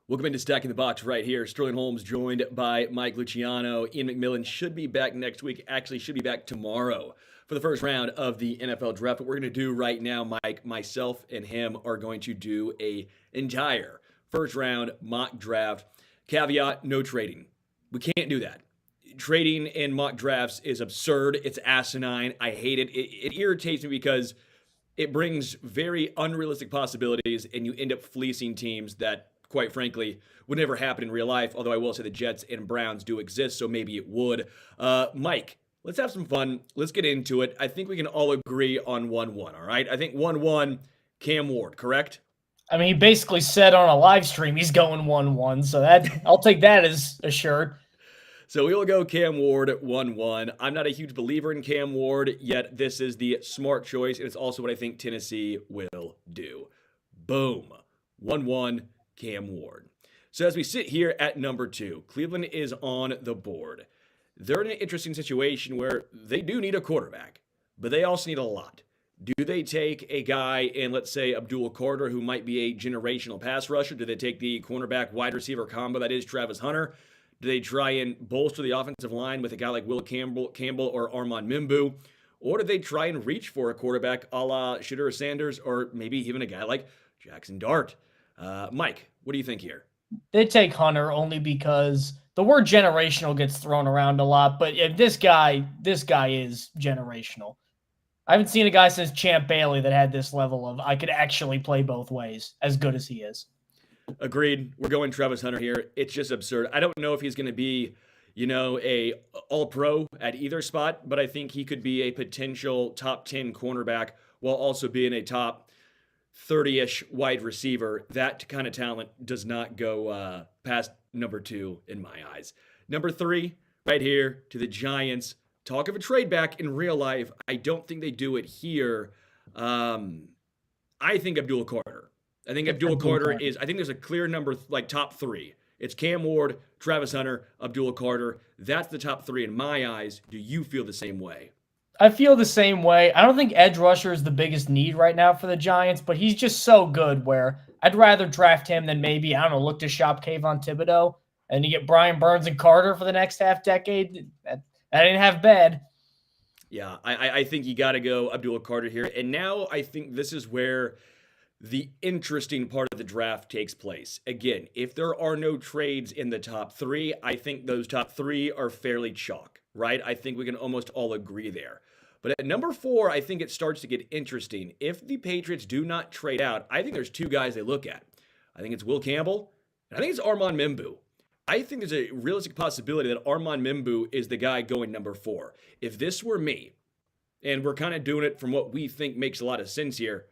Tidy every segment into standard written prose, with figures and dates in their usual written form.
Welcome into Stacking the Box right here. Sterling Holmes joined by Mike Luciano. Ian McMillan should be back next week. Actually, should be back tomorrow for the first round of the NFL draft. What we're going to do right now, Mike, myself, and him are going to do a entire first round mock draft. Caveat, no trading. We can't do that. Trading in mock drafts is absurd. It's asinine. I hate it. It irritates me because it brings very unrealistic possibilities, and you end up fleecing teams that, quite frankly, would never happen in real life. Although I will say the Jets and Browns do exist, so maybe it would. Mike, let's have some fun. Let's get into it. I think we can all agree on 1-1, all right? I think 1-1, Cam Ward, correct? I mean, he basically said on a live stream he's going 1-1, so that I'll take that as assured. So we will go Cam Ward 1-1. I'm not a huge believer in Cam Ward, yet this is the smart choice, and it's also what I think Tennessee will do. Boom. 1-1, Cam Ward. So as we sit here at number 2, Cleveland is on the board. They're in an interesting situation where they do need a quarterback, but they also need a lot. Do they take a guy in, let's say, Abdul Carter, who might be a generational pass rusher? Do they take the cornerback wide receiver combo that is Travis Hunter? Do they try and bolster the offensive line with a guy like Will Campbell or Armand Mimbu? Or do they try and reach for a quarterback a la Shedeur Sanders or maybe even a guy like Jackson Dart? Mike, what do you think here? They take Hunter only because the word generational gets thrown around a lot, but this guy is generational. I haven't seen a guy since Champ Bailey that had this level of I could actually play both ways, as good as he is. Agreed. We're going Travis Hunter here. It's just absurd. I don't know if he's going to be, a all-pro at either spot, but I think he could be a potential top 10 cornerback while also being a top 30-ish wide receiver. That kind of talent does not go past number 2 in my eyes. Number 3, right here to the Giants. Talk of a trade back in real life. I don't think they do it here. I think Abdul Carter. I think Abdul Carter is, I think there's a clear number, like top 3. It's Cam Ward, Travis Hunter, Abdul Carter. That's the top 3 in my eyes. Do you feel the same way? I feel the same way. I don't think edge rusher is the biggest need right now for the Giants, but he's just so good where I'd rather draft him than maybe, I don't know, look to shop Kayvon Thibodeau and you get Brian Burns and Carter for the next half decade. That ain't half bad. Yeah, I think you got to go Abdul Carter here. And now I think this is where the interesting part of the draft takes place. Again, if there are no trades in the top 3, I think those top 3 are fairly chalk, right? I think we can almost all agree there. But at number 4, I think it starts to get interesting. If the Patriots do not trade out, I think there's 2 guys they look at. I think it's Will Campbell, and I think it's Armand Mimbu. I think there's a realistic possibility that Armand Mimbu is the guy going number 4. If this were me, and we're kind of doing it from what we think makes a lot of sense here,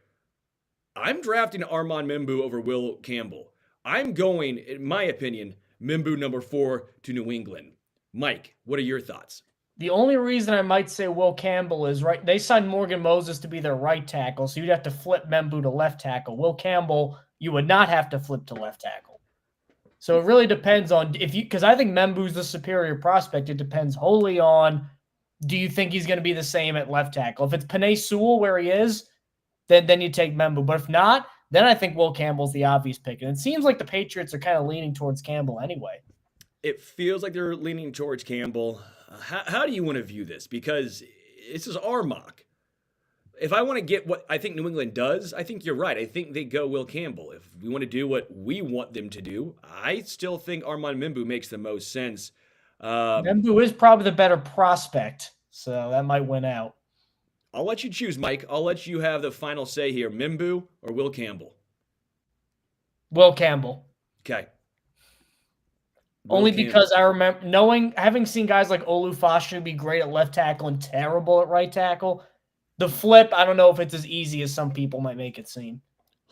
I'm drafting Armand Mimbu over Will Campbell. I'm going, in my opinion, Mimbu number 4 to New England. Mike, what are your thoughts? The only reason I might say Will Campbell is right. They signed Morgan Moses to be their right tackle, so you'd have to flip Mimbu to left tackle. Will Campbell, you would not have to flip to left tackle. So it really depends on because I think Membu's the superior prospect. It depends wholly on, do you think he's going to be the same at left tackle? If it's Penei Sewell where he is, then you take Mimbu. But if not, then I think Will Campbell's the obvious pick. And it seems like the Patriots are kind of leaning towards Campbell anyway. It feels like they're leaning towards Campbell. How do you want to view this? Because this is our mock. If I want to get what I think New England does, I think you're right. I think they go Will Campbell. If we want to do what we want them to do, I still think Armand Mimbu makes the most sense. Mimbu is probably the better prospect, so that might win out. I'll let you choose, Mike. I'll let you have the final say here. Mimbu or Will Campbell? Will Campbell. Okay. Only because I remember having seen guys like Olu Fashanu be great at left tackle and terrible at right tackle. The flip, I don't know if it's as easy as some people might make it seem.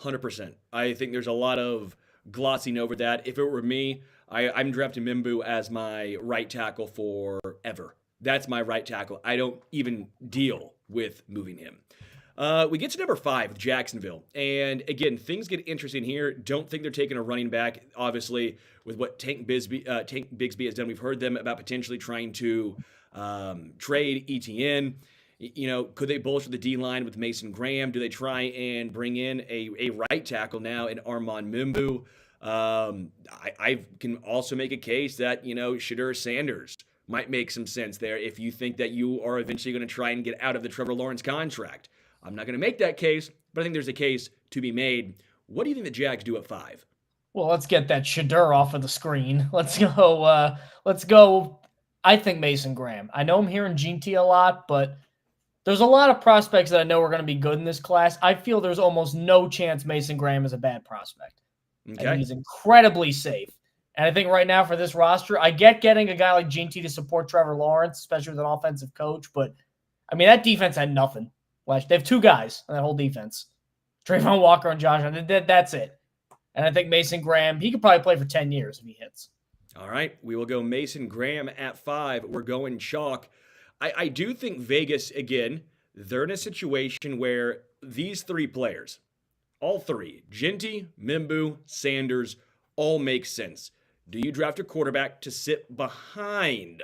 100%. I think there's a lot of glossing over that. If it were me, I'm drafting Mimbu as my right tackle forever. That's my right tackle. I don't even deal with moving him. We get to number 5, Jacksonville. And again, things get interesting here. Don't think they're taking a running back. Obviously, with what Tank Bigsby has done, we've heard them about potentially trying to trade ETN. Could they bolster the D-line with Mason Graham? Do they try and bring in a right tackle now in Armand Mimbu? I can also make a case that, Shadur Sanders might make some sense there if you think that you are eventually going to try and get out of the Trevor Lawrence contract. I'm not going to make that case, but I think there's a case to be made. What do you think the Jags do at 5? Well, let's get that Shadur off of the screen. Let's go. Let's go. I think Mason Graham. I know I'm hearing GT a lot, but there's a lot of prospects that I know are going to be good in this class. I feel there's almost no chance Mason Graham is a bad prospect. Okay. I think he's incredibly safe. And I think right now for this roster, I get getting a guy like GT to support Trevor Lawrence, especially with an offensive coach. But, I mean, that defense had nothing. They have two guys on that whole defense, Trayvon Walker and Josh Allen. That's it. And I think Mason Graham, he could probably play for 10 years if he hits. All right. We will go Mason Graham at 5. We're going chalk. I do think Vegas, again, they're in a situation where these three players, all three, Genty, Mimbu, Sanders, all make sense. Do you draft a quarterback to sit behind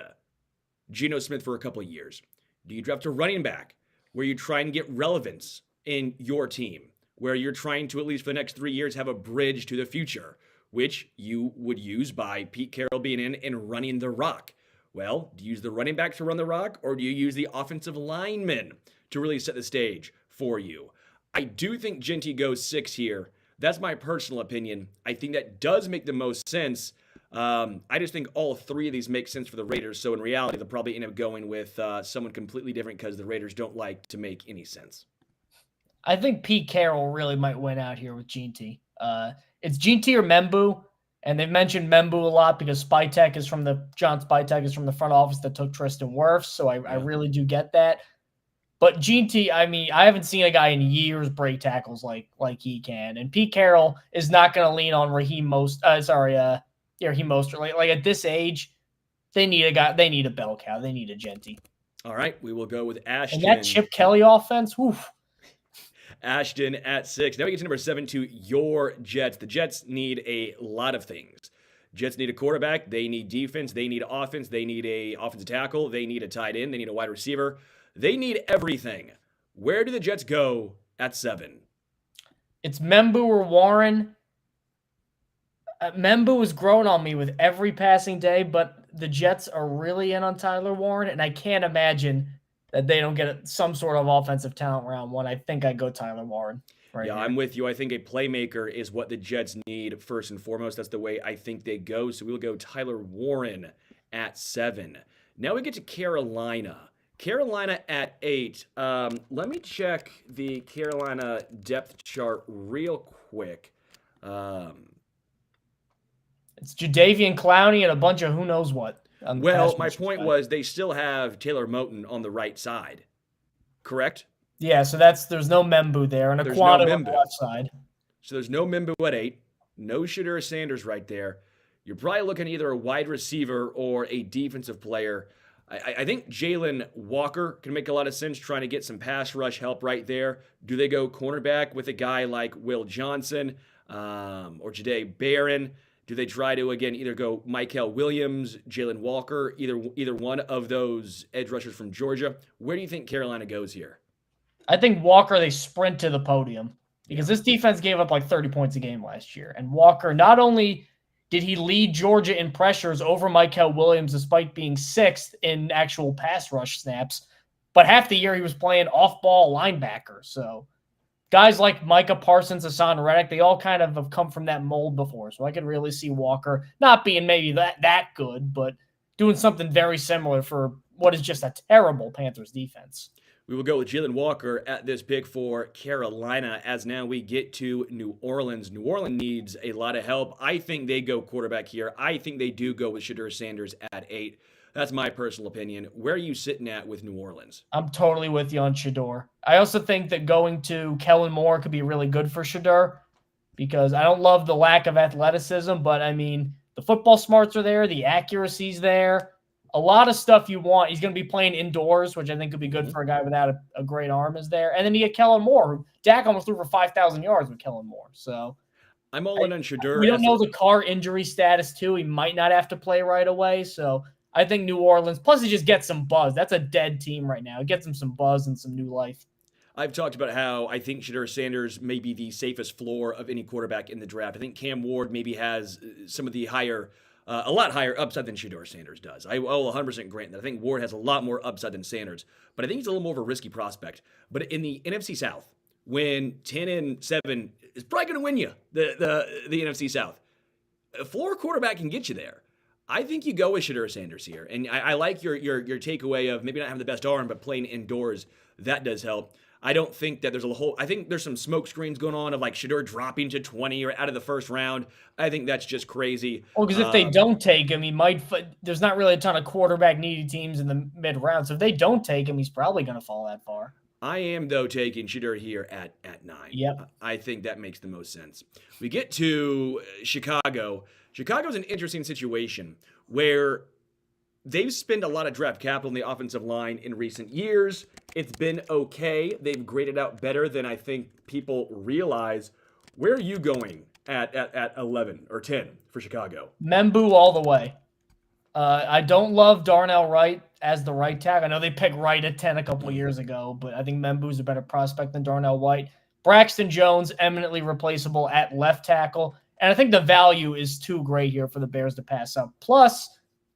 Geno Smith for a couple of years? Do you draft a running back where you try and get relevance in your team, where you're trying to, at least for the next 3 years, have a bridge to the future, which you would use by Pete Carroll being in and running the rock? Well, do you use the running back to run the rock, or do you use the offensive lineman to really set the stage for you? I do think Genty goes 6 here. That's my personal opinion. I think that does make the most sense. I just think all three of these make sense for the Raiders. So in reality, they'll probably end up going with someone completely different because the Raiders don't like to make any sense. I think Pete Carroll really might win out here with Genty. It's Genty or Membu. And they've mentioned Membu a lot because John Spytek is from the front office that took Tristan Wirfs. So I really do get that. But Genty, I mean, I haven't seen a guy in years break tackles like he can. And Pete Carroll is not going to lean on Raheem Mostert. Like at this age, they need a guy. They need a bell cow. They need a Genty. All right, we will go with Ashton. And that Chip Kelly offense, woof. Ashton at 6. Now we get to number 7 to your Jets. The Jets need a lot of things. Jets need a quarterback. They need defense. They need offense. They need a offensive tackle. They need a tight end. They need a wide receiver. They need everything. Where do the Jets go at 7? It's Membu or Warren. Membu is growing on me with every passing day, but the Jets are really in on Tyler Warren, and I can't imagine that they don't get some sort of offensive talent round 1. I think I go Tyler Warren. Right. Yeah, here. I'm with you. I think a playmaker is what the Jets need first and foremost. That's the way I think they go. So we'll go Tyler Warren at 7. Now we get to Carolina. Carolina at 8. Let me check the Carolina depth chart real quick. It's Jadeveon Clowney and a bunch of who knows what. Well, my point was they still have Taylor Moton on the right side, correct? Yeah, so there's no Membu there, and Aquanu on the left side. So there's no Membu at 8, no Shadur Sanders right there. You're probably looking at either a wide receiver or a defensive player. I think Jalen Walker can make a lot of sense trying to get some pass rush help right there. Do they go cornerback with a guy like Will Johnson or Jahdae Barron? Do they try to, again, either go Mykel Williams, Jalen Walker, either one of those edge rushers from Georgia? Where do you think Carolina goes here? I think Walker, they sprint to the podium because this defense gave up like 30 points a game last year. And Walker, not only did he lead Georgia in pressures over Mykel Williams despite being 6th in actual pass rush snaps, but half the year he was playing off-ball linebacker. So guys like Micah Parsons, Hassan Reddick, they all kind of have come from that mold before. So I could really see Walker not being maybe that good, but doing something very similar for what is just a terrible Panthers defense. We will go with Jalen Walker at this pick for Carolina as now we get to New Orleans. New Orleans needs a lot of help. I think they go quarterback here. I think they do go with Shadur Sanders at 8. That's my personal opinion. Where are you sitting at with New Orleans? I'm totally with you on Shadur. I also think that going to Kellen Moore could be really good for Shadur because I don't love the lack of athleticism, but I mean, the football smarts are there, the accuracy's there. A lot of stuff you want. He's going to be playing indoors, which I think could be good for a guy without a great arm is there. And then you get Kellen Moore. Dak almost threw for 5,000 yards with Kellen Moore. So I'm all in on Shadur. We don't know the Carr injury status, too. He might not have to play right away. So I think New Orleans, plus he just gets some buzz. That's a dead team right now. It gets him some buzz and some new life. I've talked about how I think Shedeur Sanders may be the safest floor of any quarterback in the draft. I think Cam Ward maybe has some of the a lot higher upside than Shedeur Sanders does. I will 100% grant that. I think Ward has a lot more upside than Sanders, but I think he's a little more of a risky prospect. But in the NFC South, when 10-7 is probably going to win you the NFC South, a floor quarterback can get you there. I think you go with Shedeur Sanders here, and I like your takeaway of maybe not having the best arm, but playing indoors. That does help. I don't think that there's a whole. I think there's some smoke screens going on of like Shedeur dropping to 20 or out of the first round. I think that's just crazy. Well, because if they don't take him, he might. There's not really a ton of quarterback needy teams in the mid round, so if they don't take him, he's probably going to fall that far. I am, though, taking Shedeur here at 9. Yep. I think that makes the most sense. We get to Chicago. Chicago's an interesting situation where they've spent a lot of draft capital in the offensive line in recent years. It's been okay. They've graded out better than I think people realize. Where are you going at 11 or 10 for Chicago? Membu all the way. I don't love Darnell Wright as the right tackle. I know they picked Wright at 10 a couple of years ago, but I think Membu's a better prospect than Darnell Wright. Braxton Jones, eminently replaceable at left tackle. And I think the value is too great here for the Bears to pass up. Plus,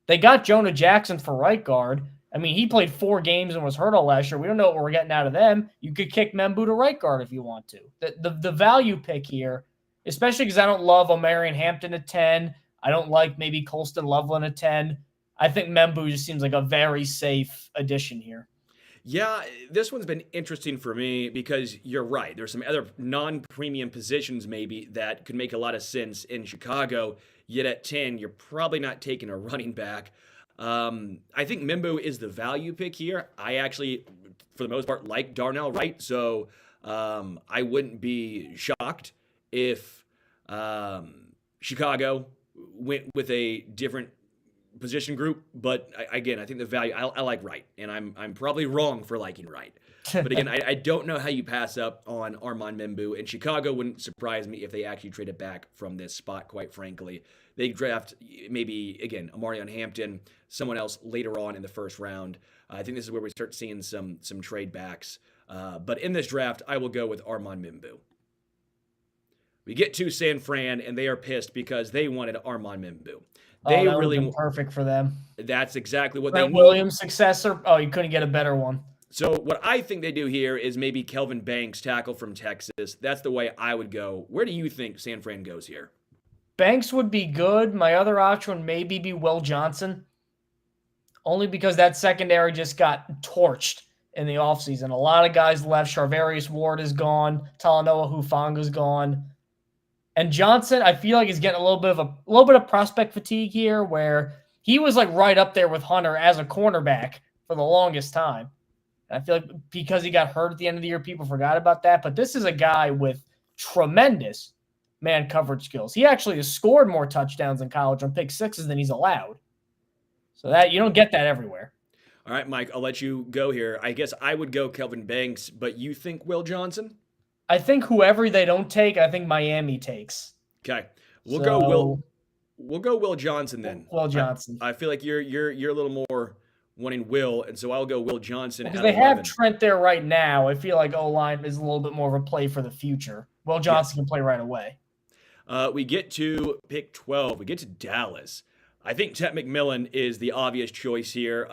they got Jonah Jackson for right guard. I mean, he played 4 games and was hurt all last year. We don't know what we're getting out of them. You could kick Membu to right guard if you want to. The value pick here, especially because I don't love Omarion Hampton at 10. I don't like maybe Colston Loveland at 10. I think Membu just seems like a very safe addition here. Yeah, this one's been interesting for me because you're right. There's some other non-premium positions maybe that could make a lot of sense in Chicago. Yet at 10, you're probably not taking a running back. I think Membu is the value pick here. I actually, for the most part, like Darnell Wright. So I wouldn't be shocked if Chicago went with a different position group, but again, I think the value. I like Wright, and I'm probably wrong for liking Wright. But again, I don't know how you pass up on Armand Membu, and Chicago wouldn't surprise me if they actually traded back from this spot. Quite frankly, they draft maybe again Omarion Hampton, someone else later on in the first round. I think this is where we start seeing some trade backs. But in this draft, I will go with Armand Membu. We get to San Fran, and they are pissed because they wanted Armand Membu. They that really perfect for them. That's exactly what Brent they need. Williams' successor. Oh, you couldn't get a better one. So what I think they do here is maybe Kelvin Banks, tackle from Texas. That's the way I would go. Where do you think San Fran goes here? Banks would be good. My other option would maybe be Will Johnson, only because that secondary just got torched in the offseason. A lot of guys left. Charvarius Ward is gone. Talanoa Hufanga's gone. And Johnson, I feel like he's getting a little bit of prospect fatigue here, where he was like right up there with Hunter as a cornerback for the longest time. And I feel like because he got hurt at the end of the year, people forgot about that. But this is a guy with tremendous man coverage skills. He actually has scored more touchdowns in college on pick sixes than he's allowed. So that you don't get that everywhere. All right, Mike, I'll let you go here. I guess I would go Kelvin Banks, but you think Will Johnson? I think whoever they don't take, I think Miami takes. Okay, we'll go Will Johnson then. Will Johnson. I feel like you're a little more wanting Will, and so I'll go Will Johnson. Because they have Trent there right now. I feel like O-line is a little bit more of a play for the future. Will Johnson can play right away. We get to pick 12. We get to Dallas. I think Tet McMillan is the obvious choice here.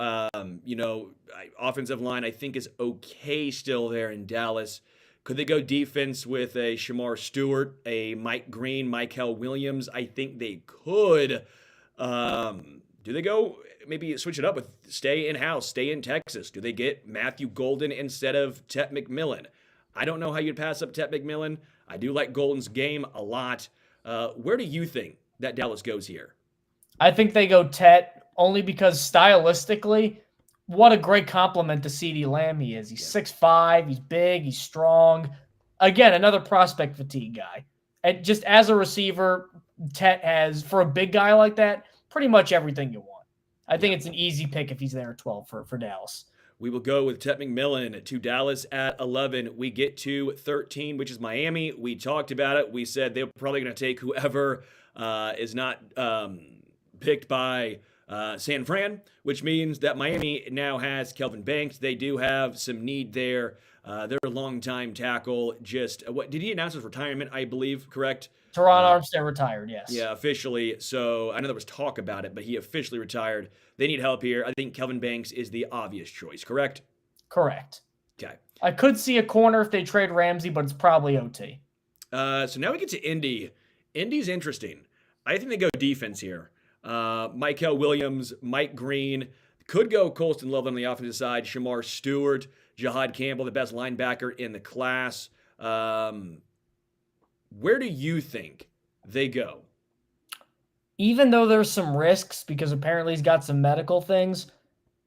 Offensive line I think is okay still there in Dallas. Could they go defense with a Shamar Stewart, a Mike Green, Michael Williams? I think they could. Do they go maybe switch it up with stay in-house, stay in Texas? Do they get Matthew Golden instead of Tet McMillan? I don't know how you'd pass up Tet McMillan. I do like Golden's game a lot. Where do you think that Dallas goes here? I think they go Tet only because stylistically, what a great compliment to CeeDee Lamb he is. He's 6'5", he's big, he's strong. Again, another prospect fatigue guy. And just as a receiver, Tet has, for a big guy like that, pretty much everything you want. I think it's an easy pick if he's there at 12 for Dallas. We will go with Tet McMillan to Dallas at 11. We get to 13, which is Miami. We talked about it. We said they're probably going to take whoever is not picked by San Fran, which means that Miami now has Kelvin Banks. They do have some need there. Their longtime tackle just what did he announce his retirement? I believe, correct? Teron Uh, Armstead retired, yes. yeah, officially. So I know there was talk about it, but he officially retired. They need help here. I think Kelvin Banks is the obvious choice, correct? Correct. Okay. I could see a corner if they trade Ramsey, but it's probably OT. So now we get to Indy. Indy's interesting. I think they go defense here. Mykel Williams, Mike Green. Could go Colston Loveland on the offensive side. Shamar Stewart, Jahad Campbell, the best linebacker in the class. Where do you think they go? Even though there's some risks because apparently he's got some medical things,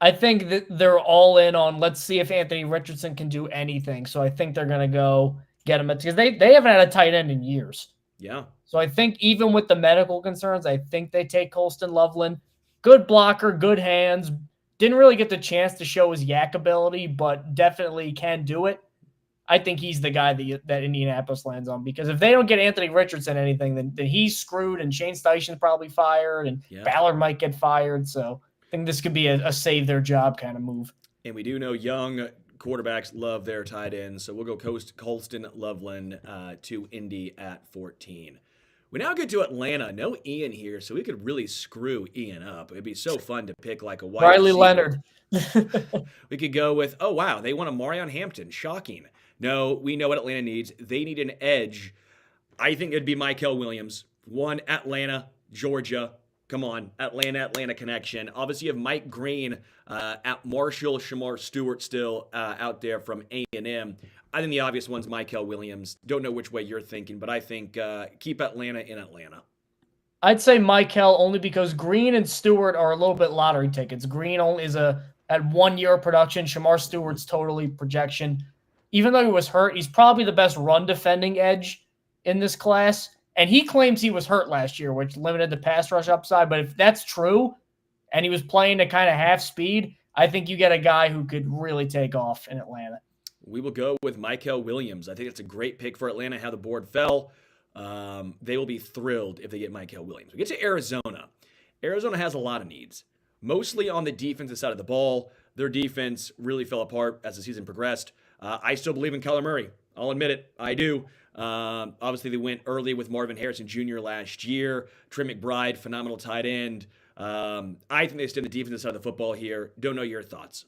I think that they're all in on let's see if Anthony Richardson can do anything. So I think they're going to go get him because they haven't had a tight end in years. Yeah. So I think even with the medical concerns, I think they take Colston Loveland. Good blocker, good hands. Didn't really get the chance to show his yak ability, but definitely can do it. I think he's the guy that Indianapolis lands on because if they don't get Anthony Richardson anything, then he's screwed and Shane Steichen's probably fired and Ballard might get fired. So I think this could be a save their job kind of move. And we do know young quarterbacks love their tight ends, so we'll go Colston Loveland to Indy at 14. We now get to Atlanta. No Ian here, so we could really screw Ian up. It'd be so fun to pick like a wide Riley receiver. Leonard. We could go with, oh, wow, they want a Marion Hampton. Shocking. No, we know what Atlanta needs. They need an edge. I think it'd be Mykel Williams. One, Atlanta, Georgia. Come on, Atlanta connection. Obviously, you have Mike Green at Marshall, Shamar Stewart still out there from A&M. I think the obvious one's Mykel Williams. Don't know which way you're thinking, but I think keep Atlanta in Atlanta. I'd say Mykel only because Green and Stewart are a little bit lottery tickets. Green only is at 1 year of production. Shamar Stewart's totally projection. Even though he was hurt, he's probably the best run defending edge in this class. And he claims he was hurt last year, which limited the pass rush upside. But if that's true, and he was playing at kind of half speed, I think you get a guy who could really take off in Atlanta. We will go with Mykel Williams. I think it's a great pick for Atlanta, how the board fell. They will be thrilled if they get Mykel Williams. We get to Arizona. Arizona has a lot of needs, mostly on the defensive side of the ball. Their defense really fell apart as the season progressed. I still believe in Kyler Murray. I'll admit it. I do. Obviously, they went early with Marvin Harrison Jr. last year. Trey McBride, phenomenal tight end. I think they stay on the defensive side of the football here. Don't know your thoughts.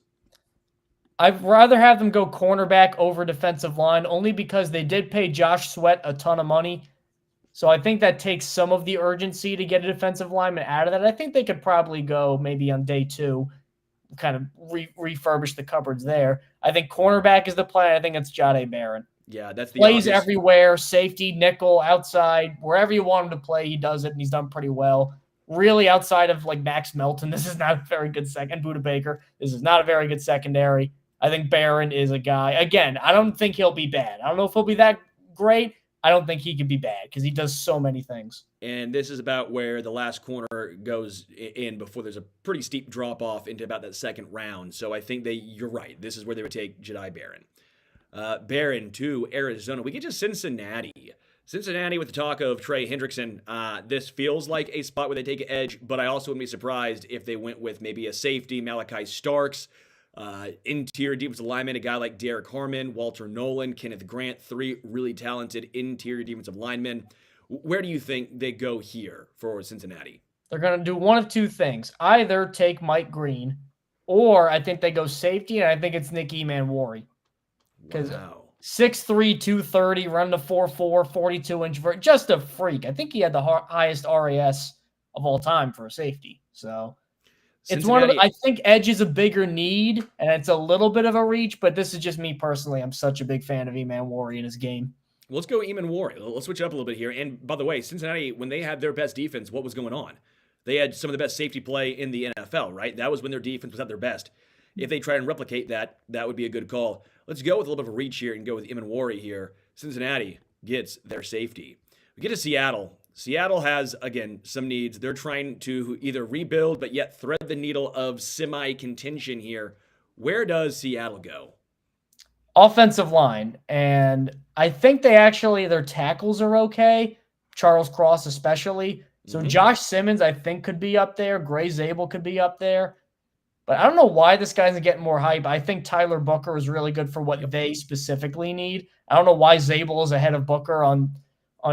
I'd rather have them go cornerback over defensive line only because they did pay Josh Sweat a ton of money. So I think that takes some of the urgency to get a defensive lineman out of that. I think they could probably go maybe on day 2, kind of refurbish the cupboards there. I think cornerback is the plan. I think it's Jahdae Barron. Yeah, that's the plays obvious. Everywhere, safety, nickel, outside, wherever you want him to play, he does it, and he's done pretty well. Really, outside of like Max Melton, this is not a very good second. Buda Baker, this is not a very good secondary. I think Barron is a guy. Again, I don't think he'll be bad. I don't know if he'll be that great. I don't think he could be bad because he does so many things. And this is about where the last corner goes in before there's a pretty steep drop off into about that second round. So I think you're right. This is where they would take Jahdae Barron. Barron to Arizona. We get to Cincinnati. Cincinnati with the talk of Trey Hendrickson. This feels like a spot where they take an edge, but I also wouldn't be surprised if they went with maybe a safety, Malachi Starks, interior defensive lineman, a guy like Derek Harmon, Walter Nolan, Kenneth Grant, 3 really talented interior defensive linemen. Where do you think they go here for Cincinnati? They're going to do one of 2 things. Either take Mike Green, or I think they go safety, and I think it's Nick Emanwari. Because 6'3", 230, run the 4'4", 42-inch vert, just a freak. I think he had the highest RAS of all time for a safety. So it's one of I think edge is a bigger need, and it's a little bit of a reach, but this is just me personally. I'm such a big fan of Emanwari in his game. Well, let's go Emanwari. Let's switch it up a little bit here. And by the way, Cincinnati, when they had their best defense, what was going on? They had some of the best safety play in the NFL, right? That was when their defense was at their best. If they try and replicate that, that would be a good call. Let's go with a little bit of a reach here and go with Emanwari here. Cincinnati gets their safety. We get to Seattle. Seattle has, again, some needs. They're trying to either rebuild, but yet thread the needle of semi-contention here. Where does Seattle go? Offensive line. And I think their tackles are okay. Charles Cross especially. So Mm-hmm. Josh Simmons, I think, could be up there. Gray Zabel could be up there. But I don't know why this guy isn't getting more hype. I think Tyler Booker is really good for what Yep. they specifically need. I don't know why Zabel is ahead of Booker on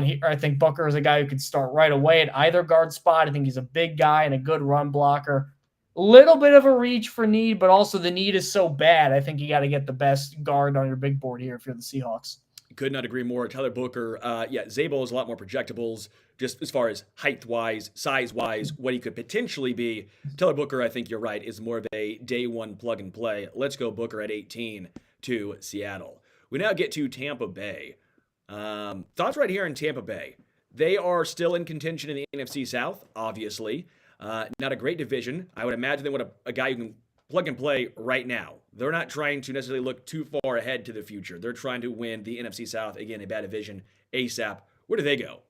here. I think Booker is a guy who could start right away at either guard spot. I think he's a big guy and a good run blocker. Little bit of a reach for need, but also the need is so bad. I think you got to get the best guard on your big board here if you're the Seahawks. Could not agree more. Tyler Booker, Zabel is a lot more projectables, just as far as height-wise, size-wise, what he could potentially be. Tyler Booker, I think you're right, is more of a day one plug-and-play. Let's go Booker at 18 to Seattle. We now get to Tampa Bay. Thoughts right here in Tampa Bay. They are still in contention in the NFC South, obviously. Not a great division. I would imagine they want a guy who can plug and play right now. They're not trying to necessarily look too far ahead to the future. They're trying to win the NFC South, again, a bad division, ASAP. Where do they go?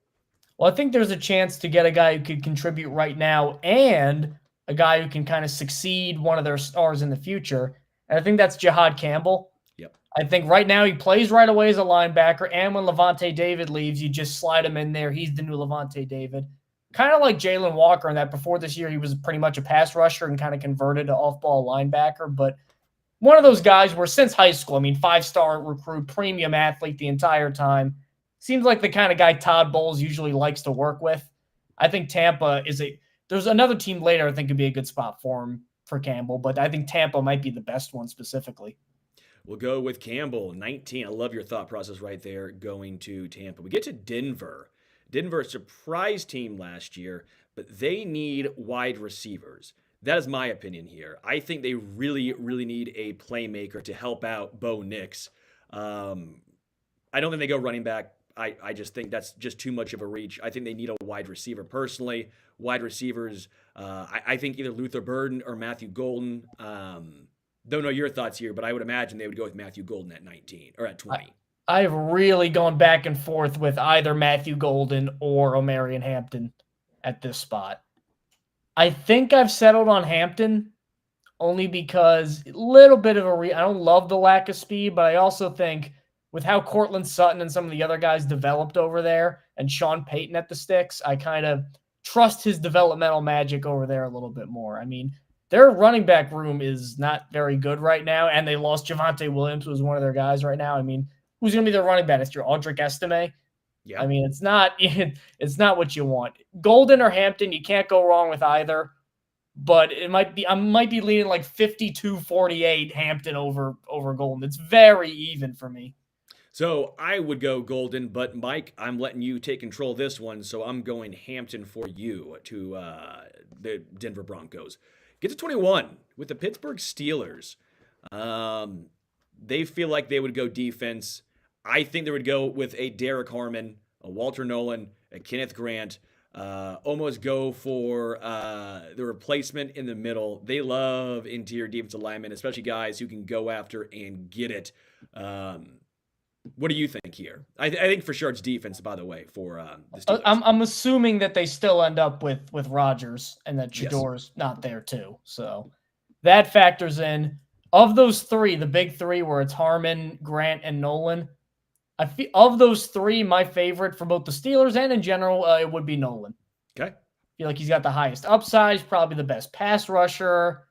Well, I think there's a chance to get a guy who could contribute right now and a guy who can kind of succeed one of their stars in the future. And I think that's Jihad Campbell. Yep. I think right now he plays right away as a linebacker. And when Levante David leaves, you just slide him in there. He's the new Levante David. Kind of like Jalen Walker in that before this year, he was pretty much a pass rusher and kind of converted to off-ball linebacker. But one of those guys where since high school, I mean, 5-star recruit, premium athlete the entire time. Seems like the kind of guy Todd Bowles usually likes to work with. I think Tampa there's another team later I think could be a good spot for him, for Campbell, but I think Tampa might be the best one specifically. We'll go with Campbell, 19. I love your thought process right there, going to Tampa. We get to Denver. Denver, a surprise team last year, but they need wide receivers. That is my opinion here. I think they really, really need a playmaker to help out Bo Nix. I don't think they go running back. I just think that's just too much of a reach. I think they need a wide receiver personally. Wide receivers, I think either Luther Burden or Matthew Golden. Don't know your thoughts here, but I would imagine they would go with Matthew Golden at 19 or at 20. I've really gone back and forth with either Matthew Golden or Omarion Hampton at this spot. I think I've settled on Hampton only because a little bit of I don't love the lack of speed, but I also think with how Cortland Sutton and some of the other guys developed over there and Sean Payton at the sticks, I kind of trust his developmental magic over there a little bit more. I mean, their running back room is not very good right now, and they lost Javonte Williams, who was one of their guys right now. I mean, who's going to be their running back? It's your Audric Estime. Yeah. I mean, it's not what you want. Golden or Hampton, you can't go wrong with either. But I might be leaning like 52-48 Hampton over Golden. It's very even for me. So I would go Golden, but Mike, I'm letting you take control of this one, so I'm going Hampton for you to the Denver Broncos. Get to 21 with the Pittsburgh Steelers. They feel like they would go defense. I think they would go with a Derek Harmon, a Walter Nolan, a Kenneth Grant, almost go for the replacement in the middle. They love interior defensive linemen, especially guys who can go after and get it. What do you think here? I think for sure it's defense, by the way, for the Steelers. I'm assuming that they still end up with Rodgers and that Shador's not there too. So that factors in. Of those three, the big three where it's Harmon, Grant, and Nolan, I feel of those three, my favorite for both the Steelers and in general, it would be Nolan. Okay. I feel like he's got the highest upside. He's probably the best pass rusher,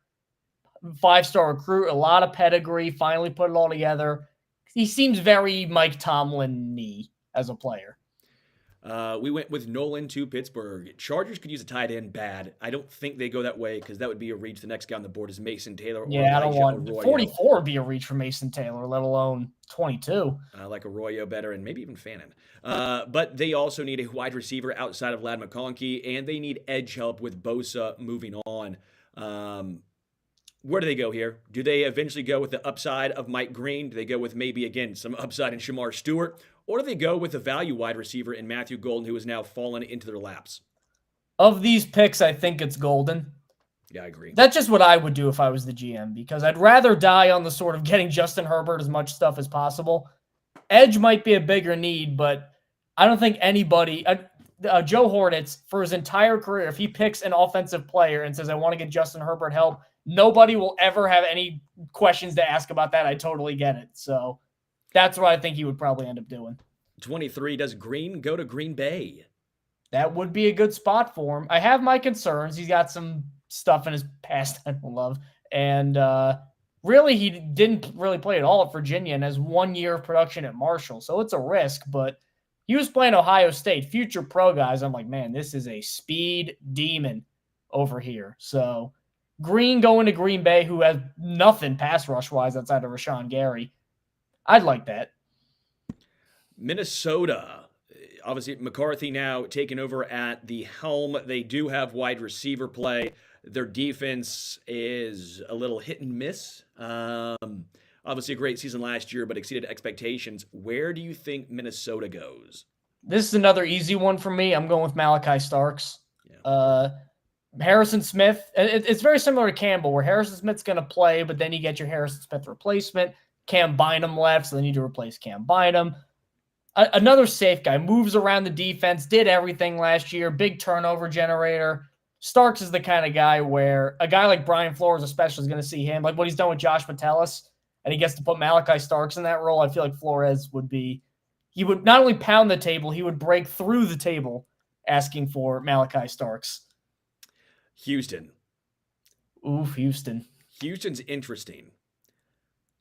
5-star recruit, a lot of pedigree, finally put it all together. He seems very Mike Tomlin-y as a player. We went with Nolan to Pittsburgh. Chargers could use a tight end bad. I don't think they go that way because that would be a reach. The next guy on the board is Mason Taylor. Yeah, I don't want 44 would be a reach for Mason Taylor, let alone 22. Like Arroyo better and maybe even Fannin. But they also need a wide receiver outside of Ladd McConkey, and they need edge help with Bosa moving on. Where do they go here? Do they eventually go with the upside of Mike Green? Do they go with maybe, again, some upside in Shamar Stewart? Or do they go with a value wide receiver in Matthew Golden, who has now fallen into their laps? Of these picks, I think it's Golden. Yeah, I agree. That's just what I would do if I was the GM, because I'd rather die on the sort of getting Justin Herbert as much stuff as possible. Edge might be a bigger need, but I don't think anybody Joe Hornets, for his entire career, if he picks an offensive player and says, I want to get Justin Herbert help, nobody will ever have any questions to ask about that. I totally get it. So that's what I think he would probably end up doing. 23, does Green go to Green Bay? That would be a good spot for him. I have my concerns. He's got some stuff in his past I don't love. And really, he didn't really play at all at Virginia and has 1 year of production at Marshall. So it's a risk, but he was playing Ohio State, future pro guys. I'm like, man, this is a speed demon over here. So Green going to Green Bay, who has nothing pass rush wise outside of Rashawn Gary. I'd like that. Minnesota. Obviously, McCarthy now taking over at the helm. They do have wide receiver play. Their defense is a little hit and miss. Obviously, a great season last year, but exceeded expectations. Where do you think Minnesota goes? This is another easy one for me. I'm going with Malachi Starks. Yeah. Harrison Smith. It's very similar to Campbell, where Harrison Smith's going to play, but then you get your Harrison Smith replacement. Cam Bynum left, so they need to replace Cam Bynum. Another safe guy, moves around the defense, did everything last year, big turnover generator. Starks is the kind of guy where a guy like Brian Flores especially is going to see him, like what he's done with Josh Metellus, and he gets to put Malachi Starks in that role. I feel like Flores he would not only pound the table, he would break through the table asking for Malachi Starks. Houston. Oof, Houston. Houston's interesting.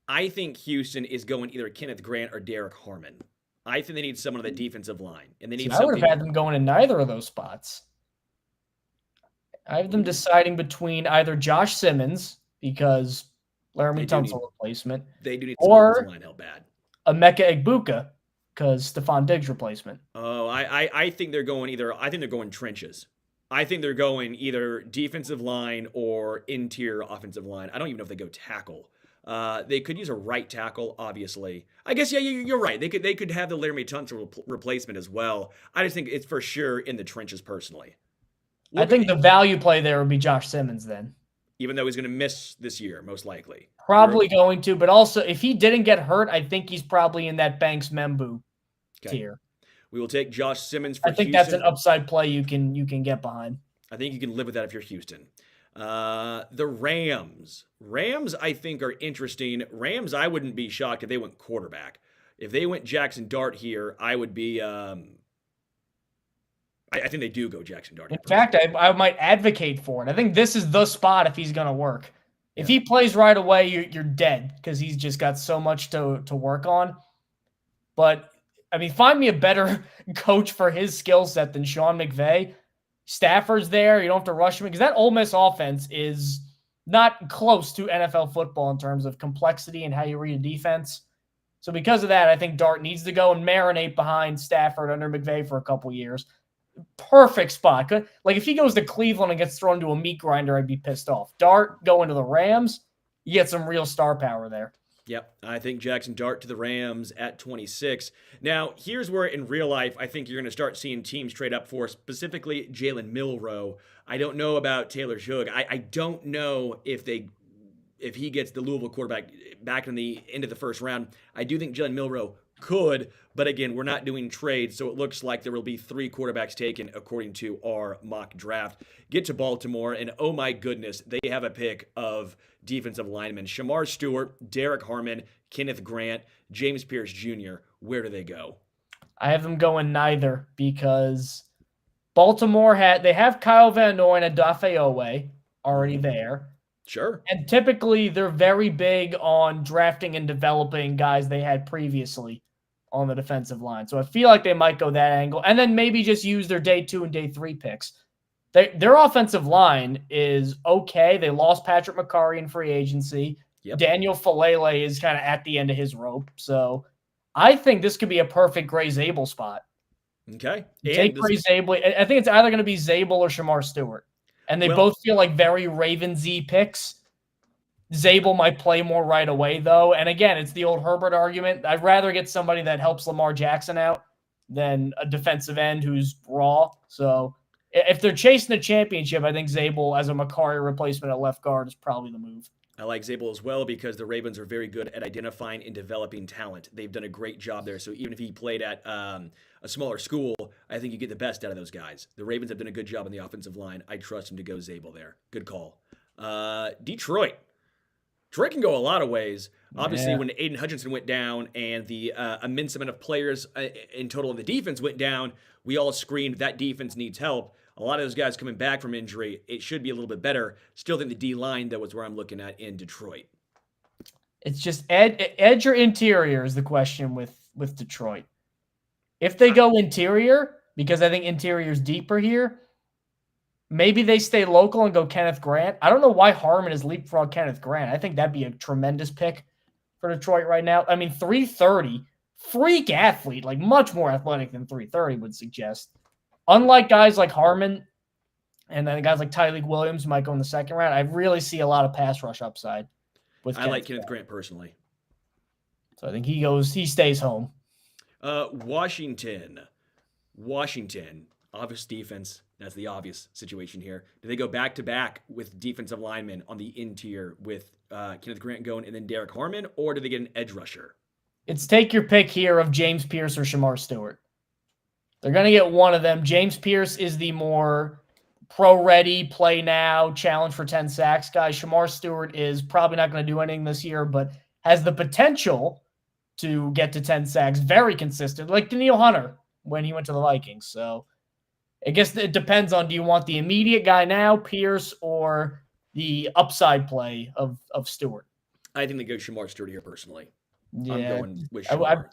I think Houston is going either Kenneth Grant or Derek Harmon. I think they need someone on the defensive line, and they need. I would have had them going in neither of those spots. I have them deciding between either Josh Simmons, because Laramie Tunsil replacement. They do need or line help bad. Emeka Egbuka, because Stephon Diggs replacement. Oh, I think they're going either. I think they're going trenches. I think they're going either defensive line or interior offensive line. I don't even know if they go tackle. They could use a right tackle, obviously. I guess, yeah, you're right. They could have the Laramie Tunsil replacement as well. I just think it's for sure in the trenches, personally. I think the value play there would be Josh Simmons then. Even though he's going to miss this year, most likely. Probably going to, but also if he didn't get hurt, I think he's probably in that Banks Membu tier. We will take Josh Simmons for I think Houston. That's an upside play you can get behind. I think you can live with that if you're Houston. The Rams. Rams, I think, are interesting. Rams, I wouldn't be shocked if they went quarterback. If they went Jackson Dart here, I would be. I think they do go Jackson Dart. In fact, I might advocate for it. I think this is the spot if he's going to work. If he plays right away, you're dead because he's just got so much to work on. But, I mean, find me a better coach for his skill set than Sean McVay. Stafford's there. You don't have to rush him because that Ole Miss offense is not close to NFL football in terms of complexity and how you read a defense. So because of that, I think Dart needs to go and marinate behind Stafford under McVay for a couple years. Perfect spot. Like if he goes to Cleveland and gets thrown to a meat grinder, I'd be pissed off. Dart going to the Rams, you get some real star power there. Yep, I think Jackson Dart to the Rams at 26. Now, here's where in real life I think you're going to start seeing teams trade up for, specifically Jalen Milroe. I don't know about Taylor Shug. I don't know if he gets the Louisville quarterback back in the end of the first round. I do think Jalen Milroe could, but again, we're not doing trades, so it looks like there will be 3 quarterbacks taken according to our mock draft. Get to Baltimore, and oh my goodness, they have a pick of defensive linemen. Shamar Stewart, Derek Harmon, Kenneth Grant, James Pierce Jr. Where do they go? I have them going neither because Baltimore they have Kyle Van Noy and Adafe Owe already there. Sure. And typically they're very big on drafting and developing guys they had previously on the defensive line. So I feel like they might go that angle and then maybe just use their day 2 and day 3 picks. Their offensive line is okay. They lost Patrick McCarry in free agency. Yep. Daniel Falele is kind of at the end of his rope. So I think this could be a perfect Gray Zabel spot. Okay. Take Gray Zabel. I think it's either going to be Zabel or Shamar Stewart. And they both feel like very Ravens-y picks. Zabel might play more right away, though. And again, it's the old Herbert argument. I'd rather get somebody that helps Lamar Jackson out than a defensive end who's raw. So if they're chasing a championship, I think Zabel as a McCarry replacement at left guard is probably the move. I like Zabel as well because the Ravens are very good at identifying and developing talent. They've done a great job there. So even if he played at a smaller school, I think you get the best out of those guys. The Ravens have done a good job on the offensive line. I trust him to go Zabel there. Good call. Detroit. Detroit can go a lot of ways. Obviously, Yeah. when Aiden Hutchinson went down and the immense amount of players in total in the defense went down, we all screamed that defense needs help. A lot of those guys coming back from injury, it should be a little bit better. Still think the D line, though, is where I'm looking at in Detroit. It's just edge or interior is the question with Detroit. If they go interior, because I think interior is deeper here, maybe they stay local and go Kenneth Grant. I don't know why Harmon is leapfrog Kenneth Grant. I think that'd be a tremendous pick for Detroit right now. I mean, 330, freak athlete, like much more athletic than 330 would suggest. Unlike guys like Harmon and then guys like Tyreek Williams who might go in the second round, I really see a lot of pass rush upside with I like Kenneth Grant personally. So I think he stays home. Washington, obvious defense. That's the obvious situation here. Do they go back to back with defensive linemen on the interior with Kenneth Grant going and then Derek Harmon, or do they get an edge rusher? It's take your pick here of James Pierce or Shamar Stewart. They're going to get one of them. James Pierce is the more pro-ready, play now, challenge for 10 sacks guy. Shamar Stewart is probably not going to do anything this year, but has the potential to get to 10 sacks. Very consistent, like Daniil Hunter when he went to the Vikings. So I guess it depends on, do you want the immediate guy now, Pierce, or the upside play of Stewart? I think they go Shamar Stewart here personally. Yeah. I'm going with Shamar.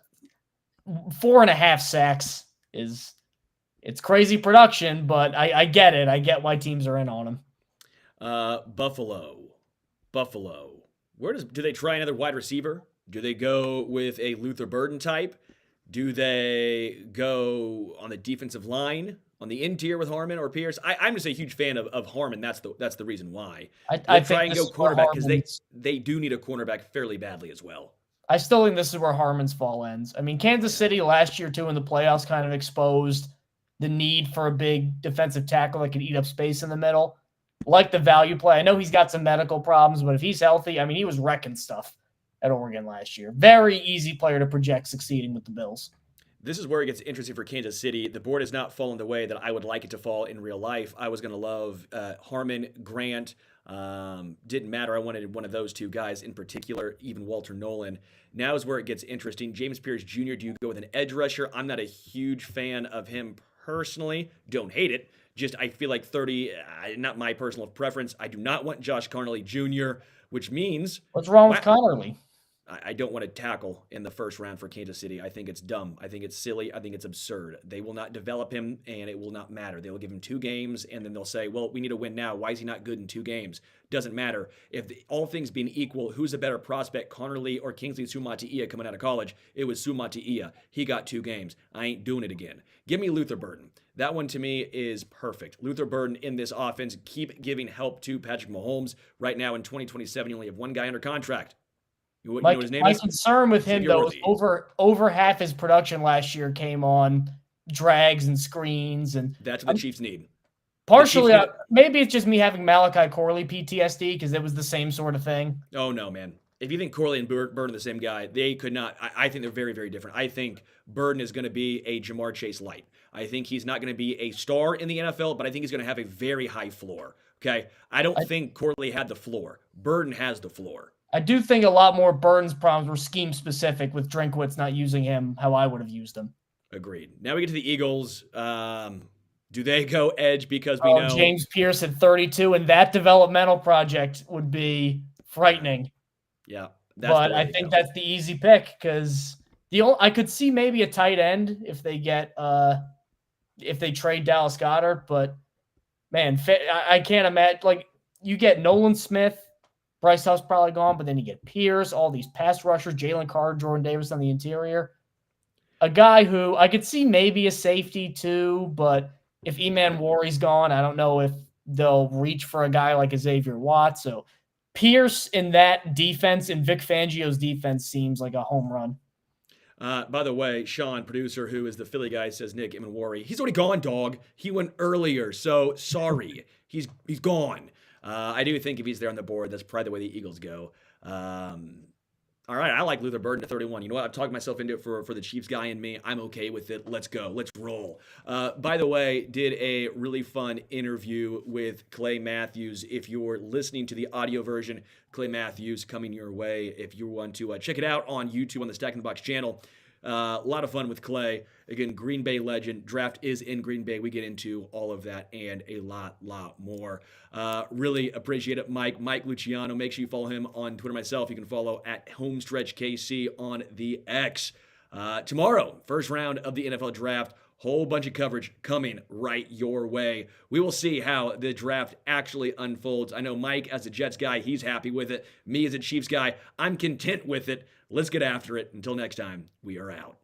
4.5 sacks it's crazy production, but I get it. I get why teams are in on him. Buffalo. Do they try another wide receiver? Do they go with a Luther Burden type? Do they go on the defensive line, on the interior with Harmon or Pierce? I'm just a huge fan of Harmon. That's the reason why. I try and go cornerback because they do need a cornerback fairly badly as well. I still think this is where Harmon's fall ends. I mean, Kansas City last year, too, in the playoffs kind of exposed the need for a big defensive tackle that could eat up space in the middle. Like the value play. I know he's got some medical problems, but if he's healthy, I mean, he was wrecking stuff at Oregon last year. Very easy player to project succeeding with the Bills. This is where it gets interesting for Kansas City. The board has not fallen the way that I would like it to fall in real life. I was going to love Harmon, Grant. Didn't matter. I wanted one of those two guys in particular, even Walter Nolan. Now is where it gets interesting. James Pierce Jr., do you go with an edge rusher? I'm not a huge fan of him personally. Don't hate it. Just I feel like 30, not my personal preference. I do not want Josh Conerly Jr., which means... What's wrong with Conerly? I don't want to tackle in the first round for Kansas City. I think it's dumb. I think it's silly. I think it's absurd. They will not develop him, and it will not matter. They will give him 2 games, and then they'll say, well, we need to win now. Why is he not good in 2 games? Doesn't matter. If all things being equal, who's a better prospect, Conerly or Kingsley Suamataia coming out of college? It was Suamataia. He got 2 games. I ain't doing it again. Give me Luther Burden. That one to me is perfect. Luther Burden in this offense. Keep giving help to Patrick Mahomes. Right now in 2027, you only have 1 guy under contract. My concern with him, though, is over half his production last year came on drags and screens. And that's what the Chiefs need. Partially, maybe it's just me having Malachi Corley PTSD because it was the same sort of thing. Oh, no, man. If you think Corley and Burden are the same guy, they could not. I think they're very, very different. I think Burden is going to be a Jamar Chase light. I think he's not going to be a star in the NFL, but I think he's going to have a very high floor. Okay? I don't think Corley had the floor. Burden has the floor. I do think a lot more Burns' problems were scheme-specific with Drinkwitz not using him how I would have used him. Agreed. Now we get to the Eagles. Do they go edge because we know... James Pierce at 32, and that developmental project would be frightening. Yeah. But I think that's the easy pick because I could see maybe a tight end if they get if they trade Dallas Goedert, but man, I can't imagine. Like, you get Nolan Smith, Bryce Huff's probably gone, but then you get Pierce, all these pass rushers, Jalen Carter, Jordan Davis on the interior. A guy who I could see maybe a safety too, but if Eman Warry's gone, I don't know if they'll reach for a guy like Xavier Watts. So Pierce in that defense, in Vic Fangio's defense, seems like a home run. By the way, Sean, producer, who is the Philly guy, says Nick Eman Warry. He's already gone, dog. He went earlier, so sorry. He's gone. I do think if he's there on the board, that's probably the way the Eagles go. All right, I like Luther Burden at 31. You know what? I've talked myself into it for the Chiefs guy in me. I'm okay with it. Let's go. Let's roll. By the way, did a really fun interview with Clay Matthews. If you're listening to the audio version, Clay Matthews coming your way. If you want to check it out on YouTube on the Stack in the Box channel. A lot of fun with Clay. Again, Green Bay legend. Draft is in Green Bay. We get into all of that and a lot more. Really appreciate it, Mike Luciano. Make sure you follow him on Twitter. Myself, you can follow at HomestretchKC on the X. Tomorrow, first round of the NFL Draft. Whole bunch of coverage coming right your way. We will see how the draft actually unfolds. I know Mike, as a Jets guy, he's happy with it. Me, as a Chiefs guy, I'm content with it. Let's get after it. Until next time, we are out.